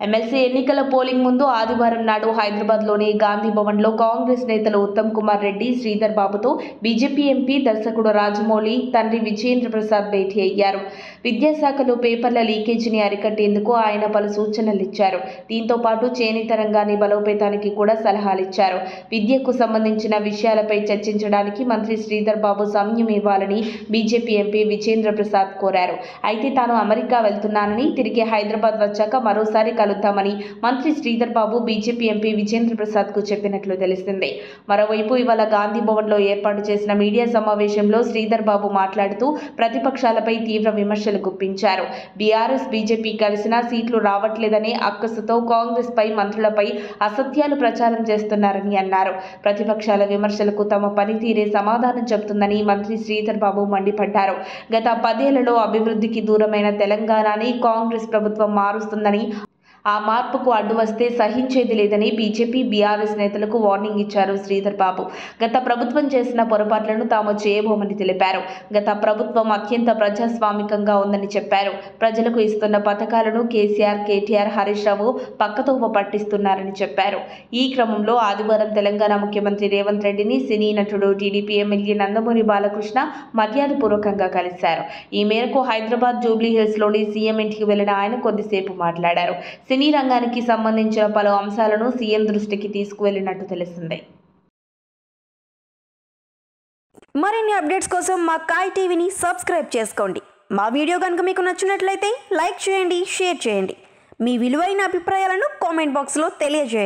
MLC ఎన్నికల polling ముందు ఆదివారం నాడు హైదరాబాద్లోని గాంధీ భవన్లో కాంగ్రెస్ నేతలు ఉత్తమ్ కుమార్ రెడ్డి, శ్రీధర్ బాబుతో బీజేపీ ఎంపీ దర్శకుడు రాజమౌళి తండ్రి విజయేంద్ర ప్రసాద్ భేటీ అయ్యారు. విద్యాశాఖలో పేపర్ల లీకేజీని అరికట్టేందుకు ఆయన పలు సూచనలు ఇచ్చారు. దీంతో పాటు చేనేత రంగాన్ని బలోపేతానికి కూడా సలహాలిచ్చారు. విద్యకు సంబంధించిన విషయాలపై చర్చించడానికి మంత్రి శ్రీధర్ బాబు సమయం ఇవ్వాలని బీజేపీ ఎంపీ విజయేంద్ర ప్రసాద్ కోరారు. అయితే తాను అమెరికా వెళ్తున్నానని, తిరిగి హైదరాబాద్ వచ్చాక మరోసారి కలుద్దామని మంత్రి శ్రీధర్ బాబు బీజేపీ ఎంపీ విజయేంద్ర ప్రసాద్ కు చెప్పినట్లు తెలిసింది. మరోవైపు ఇవాళ గాంధీ భవన్ లో ఏర్పాటు చేసిన మీడియా సమావేశంలో శ్రీధర్ బాబు మాట్లాడుతూ ప్రతిపక్షాలపై తీవ్ర విమర్శలు గుప్పించారు. బీఆర్ఎస్ బీజేపీ కలిసినా సీట్లు రావట్లేదనే అక్కసుతో కాంగ్రెస్ పై మంత్రులపై అసత్యాలు ప్రచారం చేస్తున్నారని అన్నారు. ప్రతిపక్షాల విమర్శలకు తమ పనితీరే సమాధానం చెబుతుందని మంత్రి శ్రీధర్ బాబు మండిపడ్డారు. గత 10 ఏళ్లలో అభివృద్ధికి దూరమైన తెలంగాణని కాంగ్రెస్ ప్రభుత్వం మారుస్తుందని, ఆ మార్పుకు అడ్డు వస్తే సహించేది లేదని బీజేపీ, బీఆర్ఎస్ నేతలకు వార్నింగ్ ఇచ్చారు శ్రీధర్ బాబు. గత ప్రభుత్వం చేసిన పొరపాట్లను తాము చేయబోమని తెలిపారు. గత ప్రభుత్వం అత్యంత ప్రజాస్వామికంగా ఉందని చెప్పారు. ప్రజలకు ఇస్తున్న పథకాలను కేసీఆర్, కేటీఆర్, హరీష్ రావు పక్కతోవ పట్టిస్తున్నారని చెప్పారు. ఈ క్రమంలో ఆదివారం తెలంగాణ ముఖ్యమంత్రి రేవంత్ రెడ్డిని సినీ నటుడు, టీడీపీ ఎమ్మెల్యే నందమూరి బాలకృష్ణ మర్యాదపూర్వకంగా కలిశారు. ఈ మేరకు హైదరాబాద్ జూబ్లీ హిల్స్ లోని సీఎం ఇంటికి వెళ్లిన ఆయన కొద్దిసేపు మాట్లాడారు. సినీ రంగానికి సంబంధించిన పలు అంశాలను సీఎం దృష్టికి తీసుకువెళ్లినట్టు తెలిసింది. మరిన్ని అప్డేట్స్ కోసం మా కాయ్ టీవీని సబ్స్క్రైబ్ చేసుకోండి. మా వీడియో కనుక మీకు నచ్చినట్లయితే లైక్ చేయండి, షేర్ చేయండి. మీ విలువైన అభిప్రాయాలను కామెంట్ బాక్స్లో తెలియజేయండి.